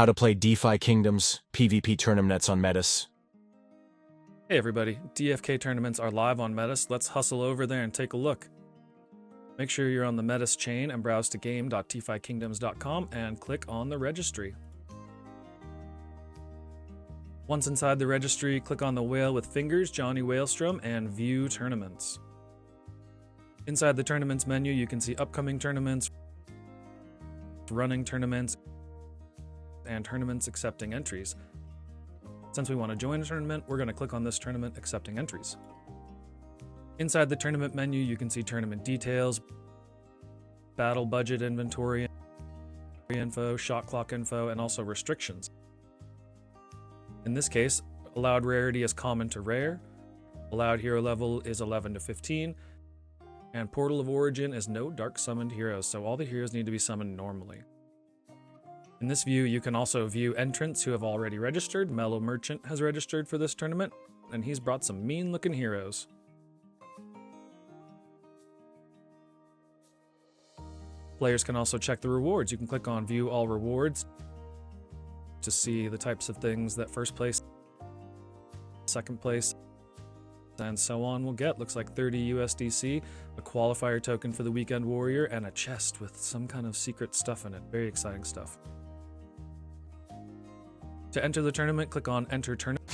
How to play DeFi Kingdoms PvP Tournaments on Metis. Hey everybody, DFK tournaments are live on Metis. Let's hustle over there and take a look. Make sure you're on the Metis chain and browse to game.defikingdoms.com and click on the registry. Once inside the registry, click on the whale with fingers, Johnny Whalestrom, and view tournaments. Inside the tournaments menu, you can see upcoming tournaments, running tournaments, and tournaments accepting entries. Since we want to join a tournament, we're going to click on this tournament accepting entries. Inside the tournament menu, you can see tournament details, battle budget inventory info, shot clock info, and also restrictions. In this case, allowed rarity is common to rare, allowed hero level is 11 to 15, and portal of origin is no dark summoned heroes, so all the heroes need to be summoned normally. In this view, you can also view entrants who have already registered. Mellow Merchant has registered for this tournament, and he's brought some mean-looking heroes. Players can also check the rewards. You can click on View All Rewards to see the types of things that first place, second place, and so on will get. Looks like 30 USDC, a qualifier token for the Weekend Warrior, and a chest with some kind of secret stuff in it. Very exciting stuff. To enter the tournament, click on Enter Tournament.